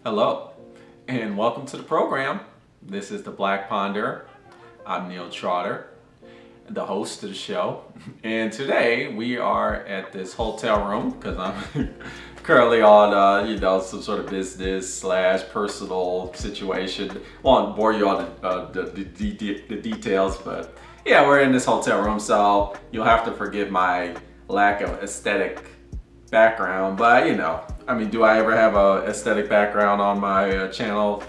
Hello, and welcome to the program. This is the Black Ponder. I'm Neil Trotter, the host of the show. And today we are at this hotel room because I'm currently on, some sort of business slash personal situation. Won't bore you on the details, but yeah, we're in this hotel room, so you'll have to forgive my lack of aesthetic background. But do I ever have a aesthetic background on my channel?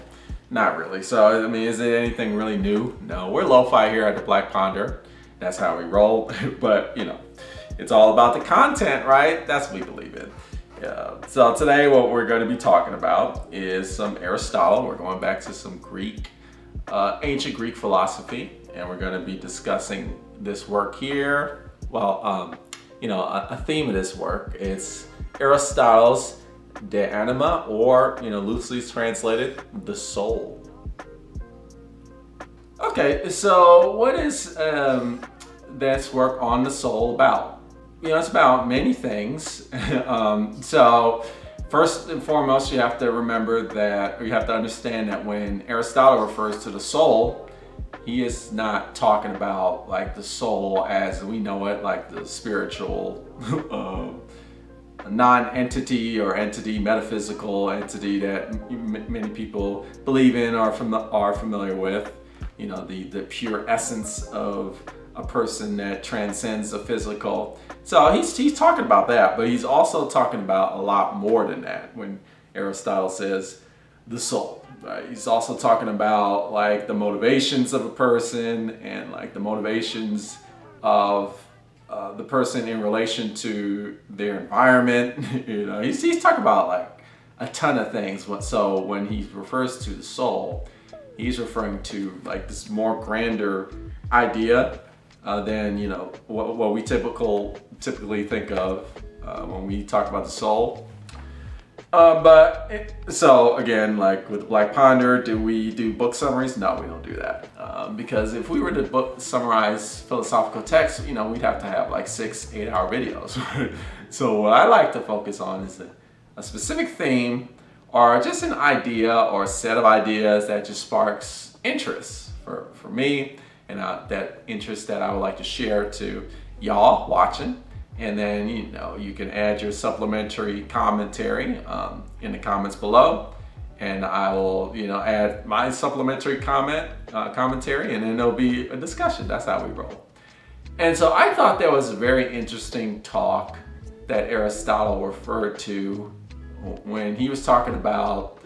Not really. So is it anything really new? No, we're lo-fi here at the Black Ponder. That's how we roll. But it's all about the content, right? That's what we believe in. Yeah. So today what we're going to be talking about is some Aristotle. We're going back to some ancient Greek philosophy, and we're going to be discussing this work here. Well, a theme of this work, it's Aristotle's De Anima, or loosely translated, the soul. Okay, so what is this work on the soul about? It's about many things. So first and foremost, you have to remember that, or you have to understand that when Aristotle refers to the soul, he is not talking about like the soul as we know it, like the spiritual non-entity or entity, metaphysical entity that many people believe in or are familiar with. The pure essence of a person that transcends the physical. So he's talking about that, but he's also talking about a lot more than that when Aristotle says the soul. Right? He's also talking about like the motivations of a person and like the motivations of the person in relation to their environment. He's talking about like a ton of things. So when he refers to the soul, he's referring to like this more grander idea than what we typically think of when we talk about the soul. So again, like with Black Ponder, do we do book summaries? No, we don't do that. Because if we were to summarize philosophical texts, we'd have to have like 6-8 hour videos. So what I like to focus on is a specific theme or just an idea or a set of ideas that just sparks interest for me, and that interest that I would like to share to y'all watching. And then you can add your supplementary commentary in the comments below, and I will add my supplementary commentary, and then there'll be a discussion. That's how we roll. And so I thought there was a very interesting talk that Aristotle referred to when he was talking about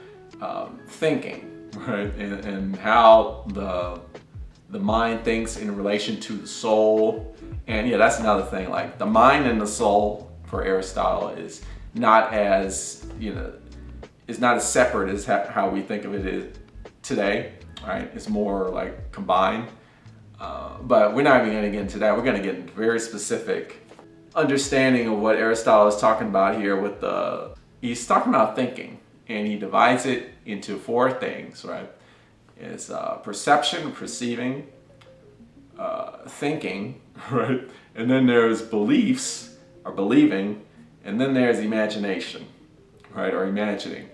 thinking, right, and how the mind thinks in relation to the soul. And that's another thing, like the mind and the soul for Aristotle is not as separate as how we think of it is today, right? It's more like combined. But we're not even going to get into that. We're going to get into very specific understanding of what Aristotle is talking about here he's talking about thinking, and he divides it into 4 things, right? It's perception, perceiving, thinking, right? And then there's beliefs or believing, and then there's imagination, right? Or imagining.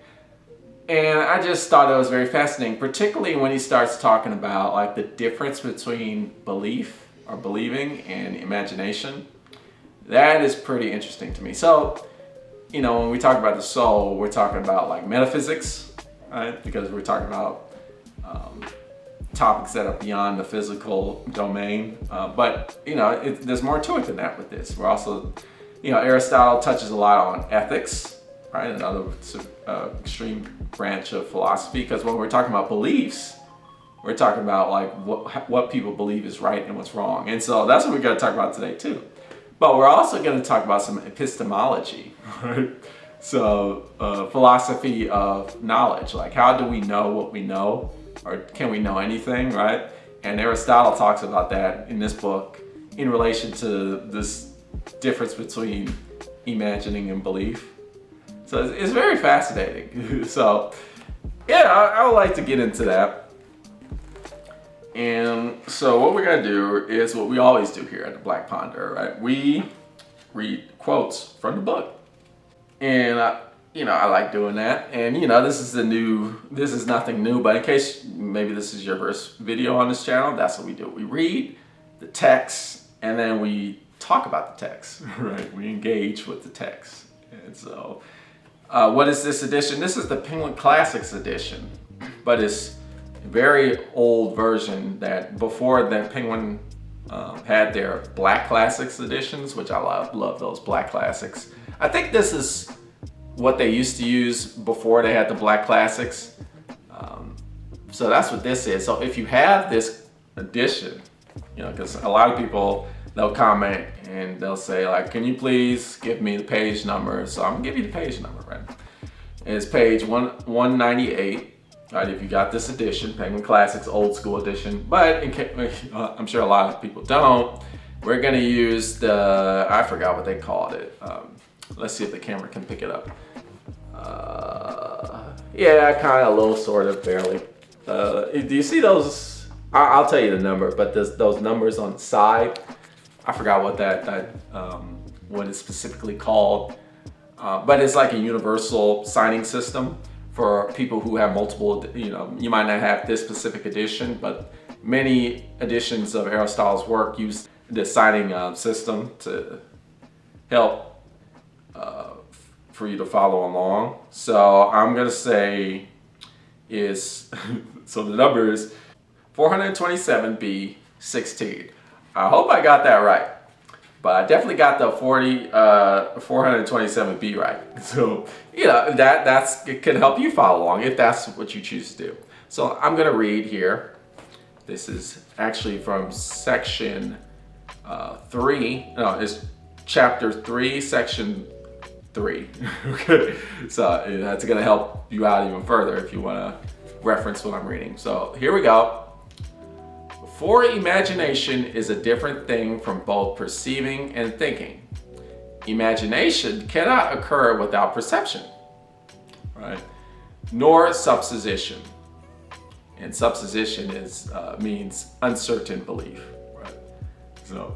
And I just thought it was very fascinating, particularly when he starts talking about like the difference between belief or believing and imagination. That is pretty interesting to me. So, when we talk about the soul, we're talking about like metaphysics, right? Because we're talking about topics that are beyond the physical domain. But there's more to it than that with this. We're also, Aristotle touches a lot on ethics, right? Another extreme branch of philosophy. Because when we're talking about beliefs, we're talking about like what people believe is right and what's wrong. And so that's what we're going to talk about today too. But we're also going to talk about some epistemology, right? So philosophy of knowledge, like how do we know what we know? Or can we know anything, right? And Aristotle talks about that in this book in relation to this difference between imagining and belief. So it's very fascinating. So yeah, I would like to get into that. And so what we're gonna do is what we always do here at the Black Ponder, right? We read quotes from the book. And I like doing that. And this is nothing new, but in case maybe this is your first video on this channel, that's what we do. We read the text and then we talk about the text, right? We engage with the text. And so, what is this edition? This is the Penguin Classics edition, but it's a very old version that before that Penguin had their Black Classics editions, which I love those Black Classics. I think this is what they used to use before they had the Black Classics. So that's what this is. So if you have this edition, because a lot of people, they'll comment and they'll say like, can you please give me the page number? So I'm gonna give you the page number, right? It's page 198, right? If you got this edition, Penguin Classics Old School Edition, but I'm sure a lot of people don't. We're gonna use I forgot what they called it. Let's see if the camera can pick it up. Yeah, kind of, a little, sort of, barely. Do you see those? I'll tell you the number, but those numbers on the side, I forgot what what it's specifically called. But it's like a universal signing system for people who have multiple, you might not have this specific edition, but many editions of Aristotle's work use the signing system to help for you to follow along. So I'm gonna say so the number is 427B16. I hope I got that right, but I definitely got the 427B right. So it can help you follow along if that's what you choose to do. So I'm gonna read here. This is actually from section 3. No, it's chapter 3, section 3. Okay, so that's gonna help you out even further if you wanna reference what I'm reading. So here we go. For imagination is a different thing from both perceiving and thinking. Imagination cannot occur without perception, right? Nor supposition. And supposition means uncertain belief, right? So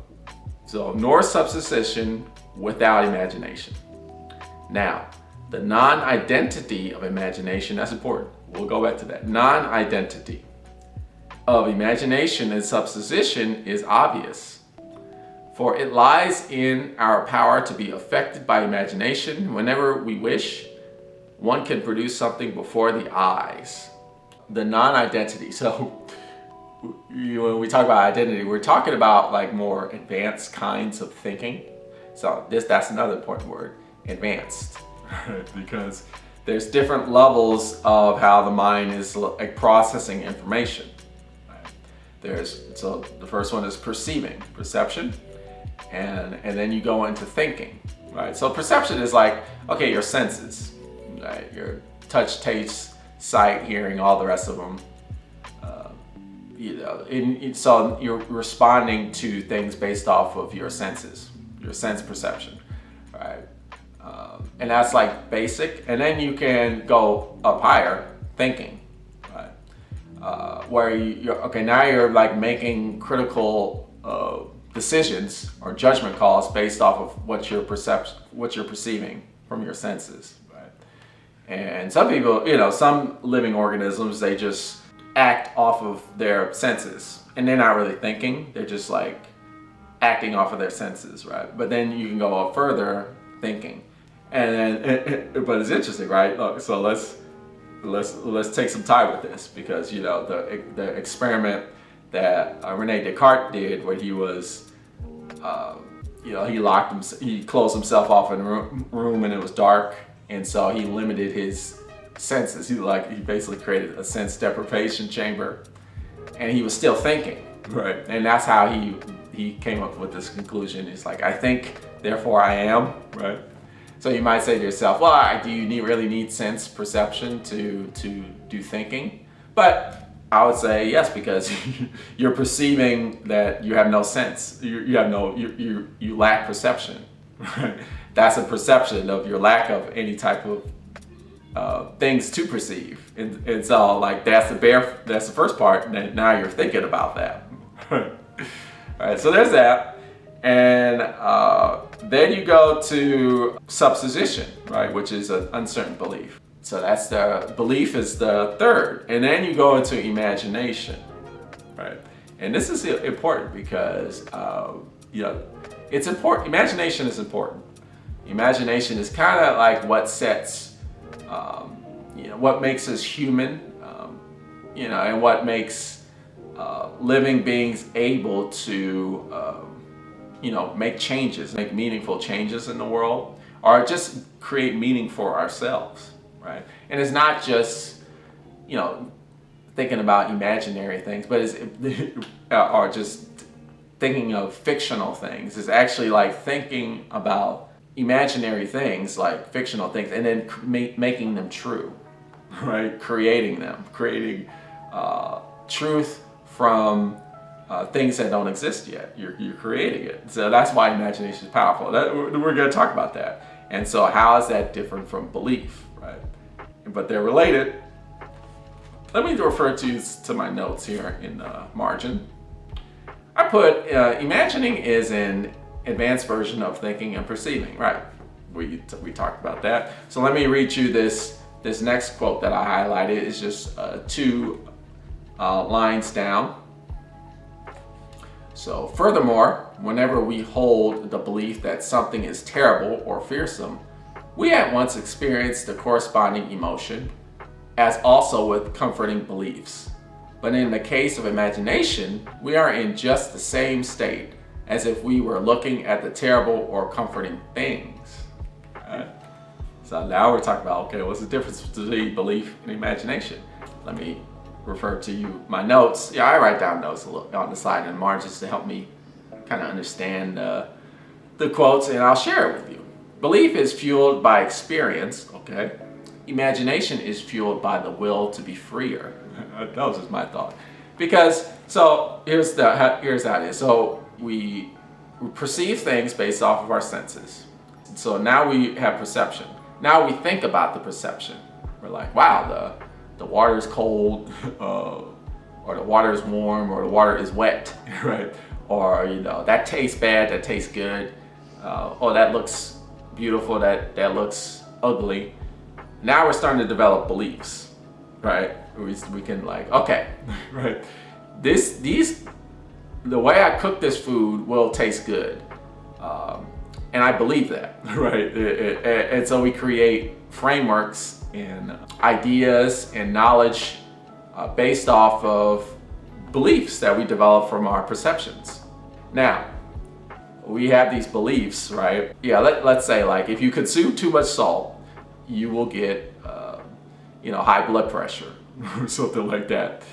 nor supposition without imagination. Now, the non-identity of imagination, that's important. We'll go back to that. Non-identity of imagination and supposition is obvious, for it lies in our power to be affected by imagination. Whenever we wish, one can produce something before the eyes. The non-identity. So when we talk about identity, we're talking about like more advanced kinds of thinking. So that's another important word, advanced, because there's different levels of how the mind is like processing information. So the first one is perception, and then you go into thinking, right? So perception is like, okay, your senses, right? Your touch, taste, sight, hearing, all the rest of them. So you're responding to things based off of your senses, your sense perception, right? And that's like basic, and then you can go up higher, thinking, right? Where now you're like making critical decisions or judgment calls based off of what you're perceiving from your senses, right? And some people, some living organisms, they just act off of their senses, and they're not really thinking. They're just like acting off of their senses, right? But then you can go up further, thinking, and then but it's interesting, right? Look, so let's take some time with this, because the experiment that Rene Descartes did, where he was he closed himself off in a room and it was dark, and so he limited his senses. He basically created a sense deprivation chamber, and he was still thinking, right? And that's how he came up with this conclusion. It's like, I think, therefore I am, right? So you might say to yourself, well, do you really need sense perception to do thinking? But I would say yes, because you're perceiving that you have no sense. You lack perception. Right? That's a perception of your lack of any type of things to perceive, and so like that's the first part. And now you're thinking about that. All right, so there's that. And then you go to substitution, right, which is an uncertain belief. So that's the belief is the third. And then you go into imagination, right? And this is important because, it's important. Imagination is important. Imagination is kind of like what sets, what makes us human, and what makes living beings able to, make changes, make meaningful changes in the world, or just create meaning for ourselves, right? And it's not just, thinking about imaginary things, but it's, or just thinking of fictional things. It's actually like thinking about imaginary things, like fictional things, and then making them true, right? Creating them, creating truth from things that don't exist yet. You're creating it. So that's why imagination is powerful. We're going to talk about that. And so how is that different from belief, right? But they're related. Let me refer to my notes here in the margin. I put imagining is an advanced version of thinking and perceiving, right? We talked about that. So let me read you this next quote that I highlighted. It's just 2 lines down. So, furthermore, whenever we hold the belief that something is terrible or fearsome, we at once experience the corresponding emotion, as also with comforting beliefs. But in the case of imagination, we are in just the same state as if we were looking at the terrible or comforting things. Right? So now we're talking about, okay, what's the difference between belief and imagination? Let me refer to you my notes. Yeah, I write down notes on the side and margins to help me kind of understand the quotes, and I'll share it with you. Belief is fueled by experience, okay? Imagination is fueled by the will to be freer. That was just my thought. Because, so here's how it is. So we perceive things based off of our senses. So now we have perception. Now we think about the perception. We're like, wow, the water is cold, or the water is warm, or the water is wet, right? Or, that tastes bad, that tastes good. Oh, that looks beautiful, that looks ugly. Now we're starting to develop beliefs, right? We can like, okay, right? The way I cook this food will taste good. And I believe that, right? And so we create frameworks and ideas and knowledge based off of beliefs that we develop from our perceptions. Now, we have these beliefs, right? Yeah, let's say like if you consume too much salt, you will get, high blood pressure or something like that.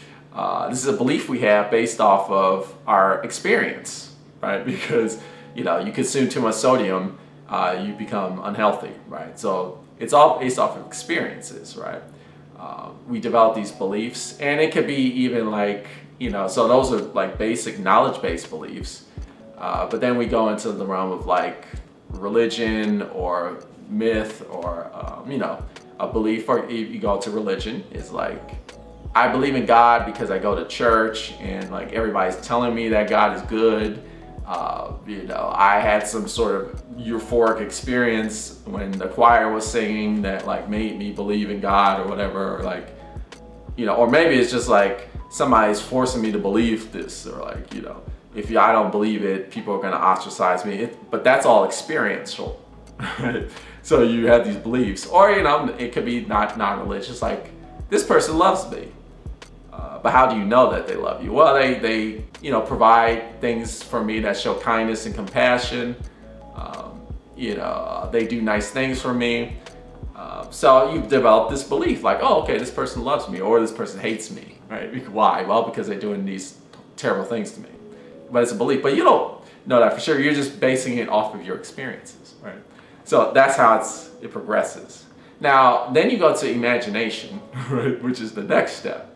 This is a belief we have based off of our experience, right? Because, you consume too much sodium, you become unhealthy, right? So it's all based off of experiences, right? We develop these beliefs, and it could be even like, so those are like basic knowledge-based beliefs. But then we go into the realm of like religion or myth or, a belief. Or you go to religion, is like, I believe in God because I go to church and like everybody's telling me that God is good. I had some sort of euphoric experience when the choir was singing that like made me believe in God or whatever, or like, or maybe it's just like somebody's forcing me to believe this, or like, if I don't believe it, people are going to ostracize me. But that's all experiential, right? So you have these beliefs, or it could be not religious, like this person loves me. But how do you know that they love you? Well, they provide things for me that show kindness and compassion. They do nice things for me. So you've developed this belief, like, oh, okay, this person loves me, or this person hates me, right? Why? Well, because they're doing these terrible things to me. But it's a belief. But you don't know that for sure. You're just basing it off of your experiences, right? So that's how it progresses. Now, then you go to imagination, right, which is the next step,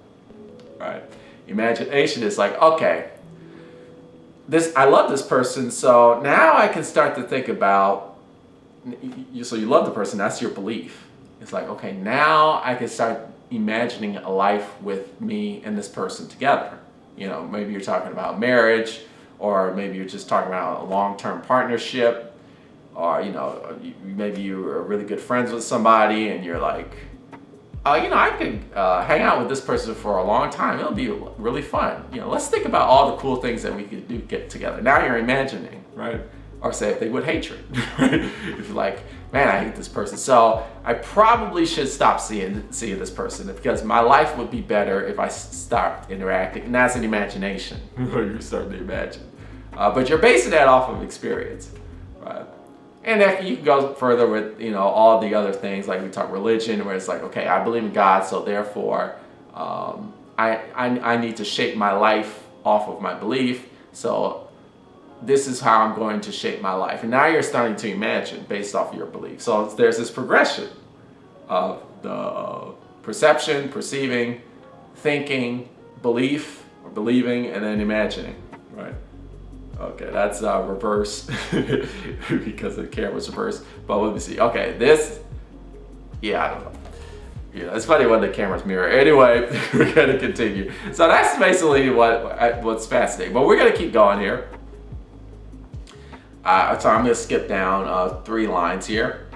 right? Imagination is like, okay, I love this person, so now I can start to think about, so you love the person, that's your belief. It's like, okay, now I can start imagining a life with me and this person together. Maybe you're talking about marriage, or maybe you're just talking about a long-term partnership, or maybe you're really good friends with somebody and you're like, I could hang out with this person for a long time. It'll be really fun. Let's think about all the cool things that we could do get together. Now you're imagining, right? Or say if they would hatred, right? If you're like, man, I hate this person, so I probably should stop seeing this person because my life would be better if I stopped interacting. And that's an imagination. You're starting to imagine, but you're basing that off of experience, right? And then you can go further with all the other things, like we talk religion, where it's like, okay, I believe in God, so therefore I need to shape my life off of my belief. So this is how I'm going to shape my life. And now you're starting to imagine based off of your belief. So there's this progression of the perception, perceiving, thinking, belief, or believing, and then imagining, right? Okay, that's reverse because the camera's reversed. But let me see. Okay, I don't know. It's funny when the camera's mirror. Anyway, we're gonna continue. So that's basically what's fascinating. But we're gonna keep going here. So I'm going to skip down 3 lines here.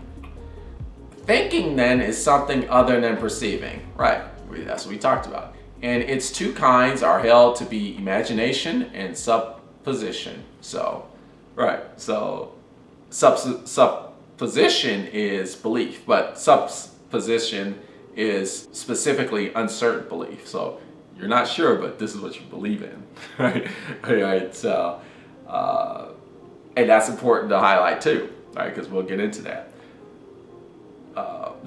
Thinking then is something other than perceiving, right? That's what we talked about. And its 2 kinds are held to be imagination and supposition. So, right. So supposition is belief, but supposition is specifically uncertain belief. So you're not sure, but this is what you believe in, right? All right. So. And that's important to highlight too, right? Because we'll get into that.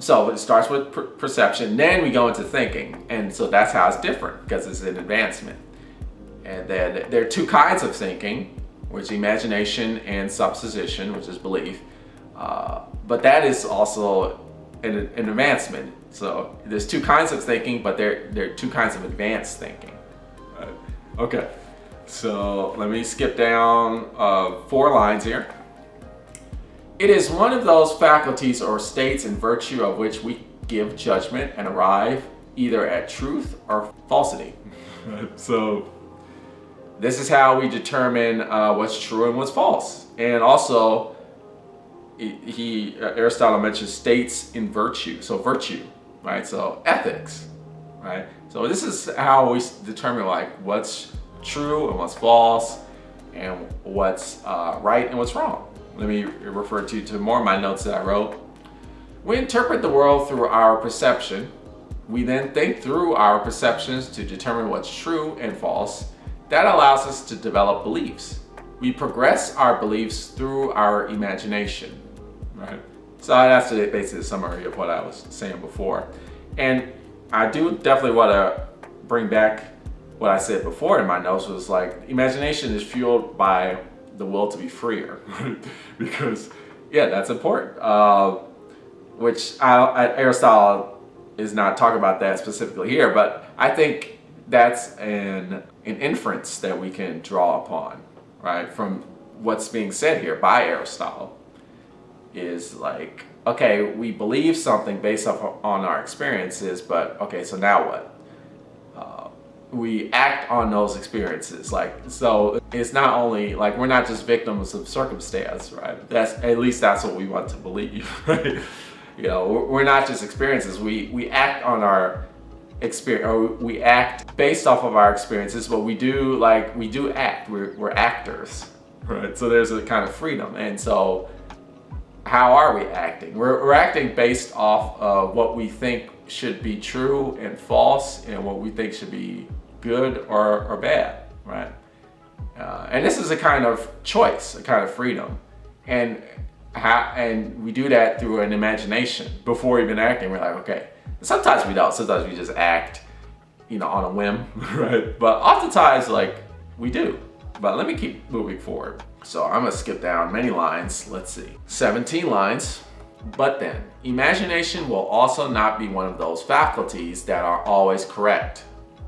So it starts with perception, then we go into thinking. And so that's how it's different, because it's an advancement. And then there are 2 kinds of thinking, which is imagination and supposition, which is belief. But that is also an advancement. So there's 2 kinds of thinking, but there are 2 kinds of advanced thinking. Right? Okay. So let me skip down 4 lines here. It is one of those faculties or states in virtue of which we give judgment and arrive either at truth or falsity. So this is how we determine what's true and what's false. And also, Aristotle mentions states in virtue. So virtue, right? So ethics, right? So this is how we determine what's true and what's false, and what's right and what's wrong. Let me refer to more of my notes that I wrote. We interpret the world through our perception. We then think through our perceptions to determine what's true and false. That allows us to develop beliefs. We progress our beliefs through our imagination, right? So that's basically a summary of what I was saying before. And I do definitely want to bring back what I said before in my notes, was like, imagination is fueled by the will to be freer. Because, that's important. Which Aristotle is not talking about that specifically here, but I think that's an inference that we can draw upon, right? From what's being said here by Aristotle, is like, okay, we believe something based off on our experiences, but okay, so now what? We act on those experiences. So it's not only like we're not just victims of circumstance, right? At least that's what we want to believe, right? We're not just experiences. We act on our experience, or we act based off of our experiences, but we do act. We're actors, right? So there's a kind of freedom. And so how are we acting? We're acting based off of what we think should be true and false, and what we think should be good or bad, right? And this is a kind of choice, a kind of freedom, and we do that through an imagination before even acting. We're like, okay. Sometimes we don't. Sometimes we just act, on a whim, right? But oftentimes, we do. But let me keep moving forward. So I'm gonna skip down many lines. Let's see, 17 lines. But then, imagination will also not be one of those faculties that are always correct,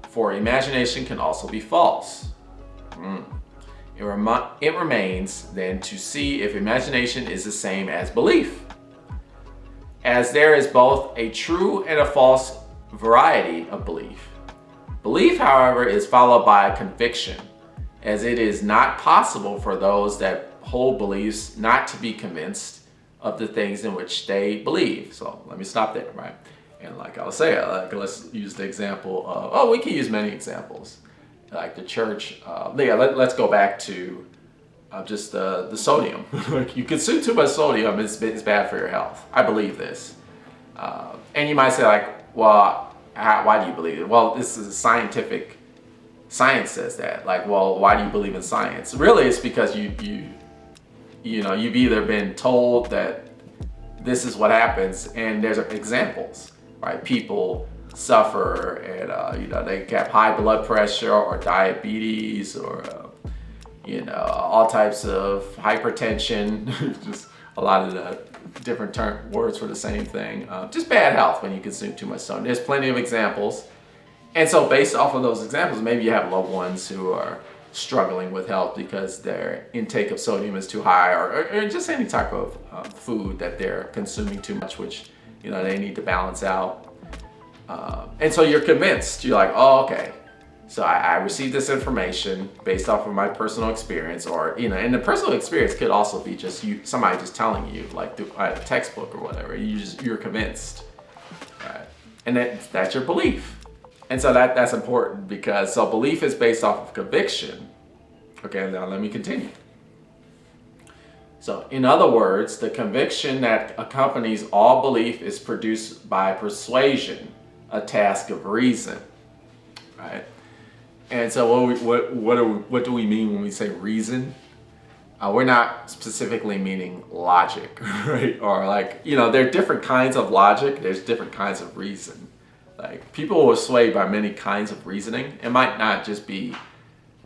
for imagination can also be false. It remains then to see if imagination is the same as belief, as there is both a true and a false variety of belief. Belief, however, is followed by a conviction, as it is not possible for those that hold beliefs not to be convinced of the things in which they believe. So let me stop there, right? And like I was saying, let's use the example of, we can use many examples. Like the church, let's go back to just the sodium. Like you consume too much sodium, it's bad for your health. I believe this. And you might say like, well, why do you believe it? Well, this is scientific. Science says that. Like, well, why do you believe in science? Really, it's because you've either been told that this is what happens, and there's examples, right? People suffer and they have high blood pressure or diabetes or all types of hypertension. Just a lot of the different words for the same thing. Just bad health when you consume too much sodium. There's plenty of examples. And so based off of those examples, maybe you have loved ones who are struggling with health because their intake of sodium is too high, or just any type of food that they're consuming too much, which they need to balance out. And so you're convinced. You're like, oh, okay. So I received this information based off of my personal experience, or and the personal experience could also be just somebody just telling you, like through a textbook or whatever. You're convinced, right? And that's your belief. And so that's important because belief is based off of conviction. Okay, now let me continue. So in other words, the conviction that accompanies all belief is produced by persuasion, a task of reason, right? And so what do we mean when we say reason? We're not specifically meaning logic, right? Or there are different kinds of logic. There's different kinds of reason. Like people are swayed by many kinds of reasoning. It might not just be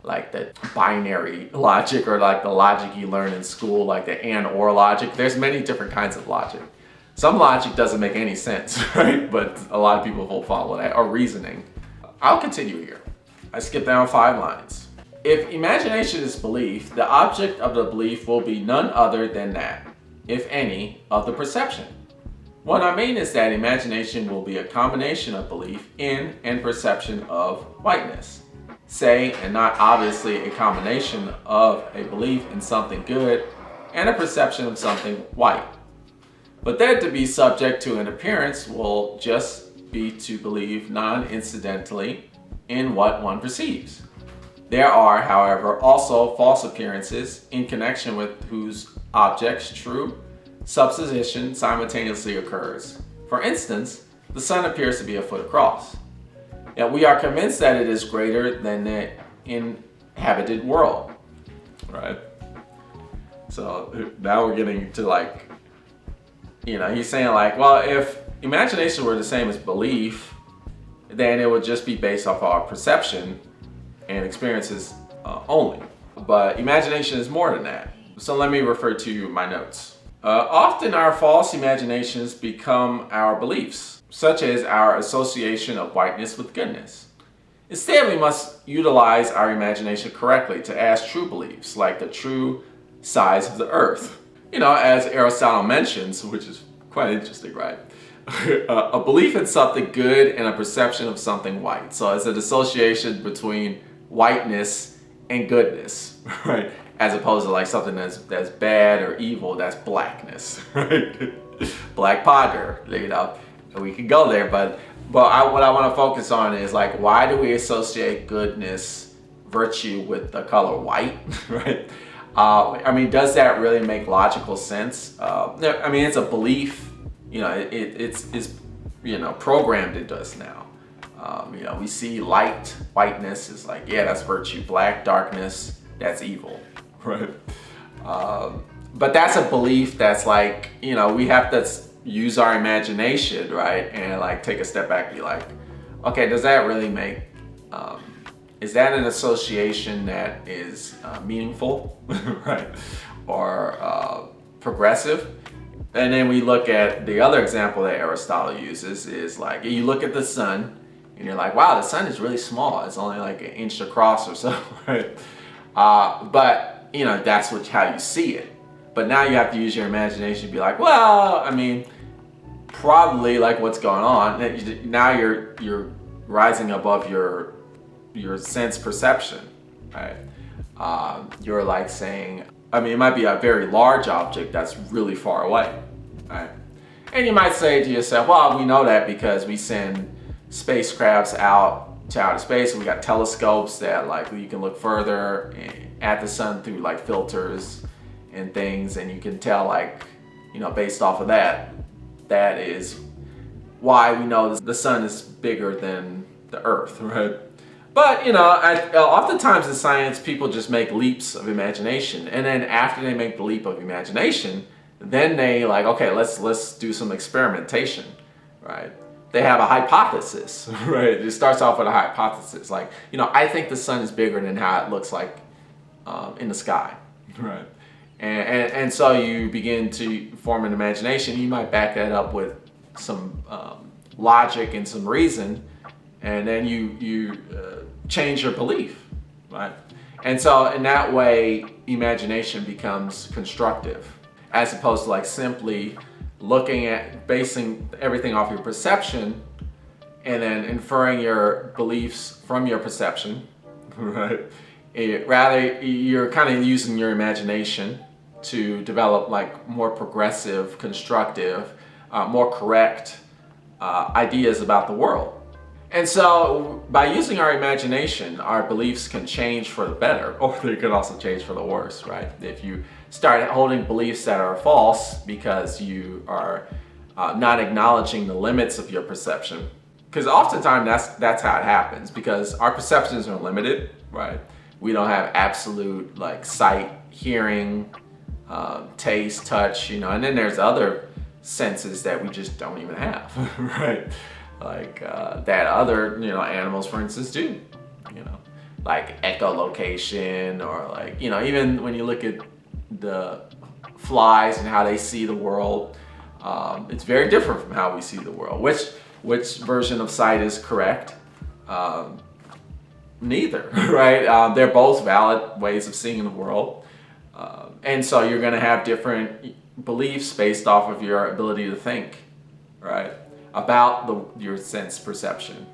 like the binary logic or like the logic you learn in school, like the and or logic. There's many different kinds of logic. Some logic doesn't make any sense, right? But a lot of people will follow that, or reasoning. I'll continue here. I skip down 5 lines. If imagination is belief, the object of the belief will be none other than that, if any, of the perception. What I mean is that imagination will be a combination of belief in and perception of whiteness. Say, and not obviously a combination of a belief in something good and a perception of something white. But that to be subject to an appearance will just be to believe non-incidentally in what one perceives. There are, however, also false appearances in connection with whose objects true substitution simultaneously occurs. For instance, the sun appears to be a foot across. Yet we are convinced that it is greater than the inhabited world. Right? So now we're getting to he's saying well, if imagination were the same as belief, then it would just be based off our perception and experiences only. But imagination is more than that. So let me refer to my notes. Often our false imaginations become our beliefs, such as our association of whiteness with goodness. Instead, we must utilize our imagination correctly to ask true beliefs, like the true size of the earth. As Aristotle mentions, which is quite interesting, right? A belief in something good and a perception of something white. So it's an association between whiteness and goodness, right? As opposed to something that's bad or evil, that's blackness, right? Black ponder, we could go there, but what I want to focus on is why do we associate goodness, virtue with the color white, right? Does that really make logical sense? It's a belief, it's programmed into us now. We see light, whiteness is that's virtue, black, darkness, that's evil. Right. But that's a belief that's we have to use our imagination, right? And take a step back and be okay, does that really make, is that an association that is meaningful, right? Or progressive? And then we look at the other example that Aristotle uses is you look at the sun and you're wow, the sun is really small. It's only an inch across or so, right? But that's how you see it. But now you have to use your imagination to be probably what's going on. Now you're rising above your sense perception, right? You're like saying, I mean, it might be a very large object that's really far away, right? And you might say to yourself, well, we know that because we send spacecrafts out to outer space, and we got telescopes that like you can look further at the sun through like filters and things, and you can tell like, based off of that, that is why we know the sun is bigger than the earth, right? But oftentimes in science, people just make leaps of imagination, and then after they make the leap of imagination, then they like, okay, let's do some experimentation, right? They have a hypothesis, right? It starts off with a hypothesis, like, I think the sun is bigger than how it looks like in the sky, right? And so you begin to form an imagination. You might back that up with some logic and some reason, and then you change your belief, right? And so in that way, imagination becomes constructive, as opposed to like simply basing everything off your perception and then inferring your beliefs from your perception, right? Rather, you're kind of using your imagination to develop like more progressive, constructive, more correct ideas about the world. And so by using our imagination, our beliefs can change for the better, or they could also change for the worse, right? If you start holding beliefs that are false because you are not acknowledging the limits of your perception, because oftentimes that's how it happens, because our perceptions are limited, right? We don't have absolute like sight, hearing, taste, touch, and then there's other senses that we just don't even have, right? Like that other animals, for instance, do, like echolocation, or like even when you look at the flies and how they see the world, it's very different from how we see the world. Which version of sight is correct? Neither, right? They're both valid ways of seeing the world, and so you're going to have different beliefs based off of your ability to think, right, about your sense perception.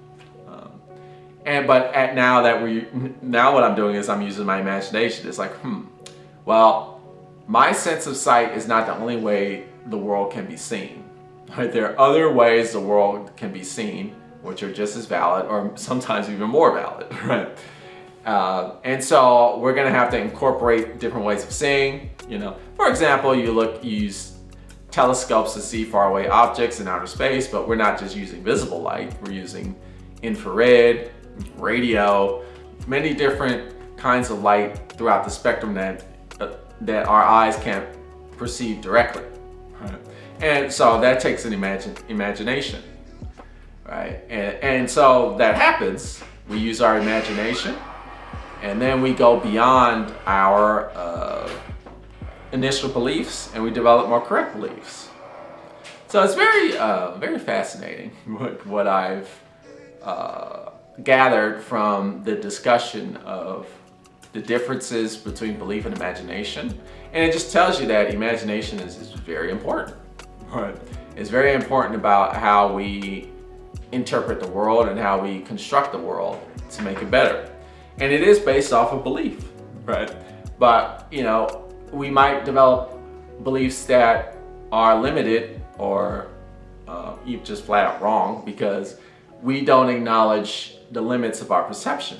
But now what I'm doing is I'm using my imagination. It's like, well, my sense of sight is not the only way the world can be seen. Right? There are other ways the world can be seen, which are just as valid, or sometimes even more valid, right? And so we're going to have to incorporate different ways of seeing. For example, you use telescopes to see faraway objects in outer space, but we're not just using visible light. We're using infrared, radio, many different kinds of light throughout the spectrum that our eyes can't perceive directly. Right? And so that takes an imagination, right? And so that happens. We use our imagination, and then we go beyond our initial beliefs, and we develop more correct beliefs. So it's very, very fascinating what I've gathered from the discussion of the differences between belief and imagination. And it just tells you that imagination is very important. Right? It's very important about how we interpret the world and how we construct the world to make it better. And it is based off of belief, right? But, we might develop beliefs that are limited or even just flat out wrong because we don't acknowledge the limits of our perception,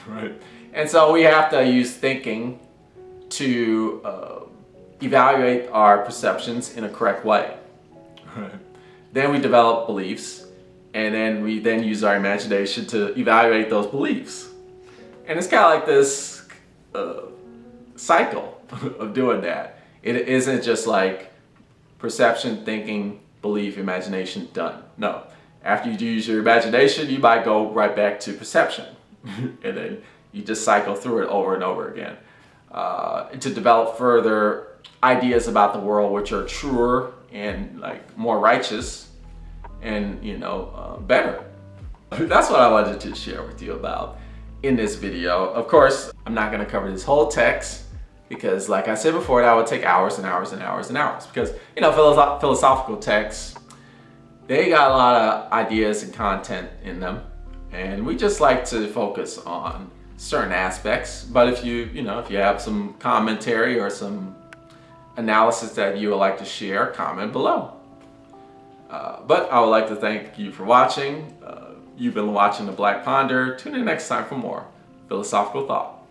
right? And so we have to use thinking to evaluate our perceptions in a correct way. Right. Then we develop beliefs, and then we use our imagination to evaluate those beliefs. And it's kind of like this cycle of doing that. It isn't just like perception, thinking, belief, imagination, done. No. After you use your imagination, you might go right back to perception. And then you just cycle through it over and over again to develop further ideas about the world which are truer and like more righteous and better. That's what I wanted to share with you about in this video. Of course, I'm not going to cover this whole text because, like I said before, that would take hours and hours and hours and hours. Because philosophical texts, they got a lot of ideas and content in them, and we just like to focus on certain aspects. But if if you have some commentary or some analysis that you would like to share, comment below. But I would like to thank you for watching. You've been watching The Black Ponder. Tune in next time for more philosophical thought.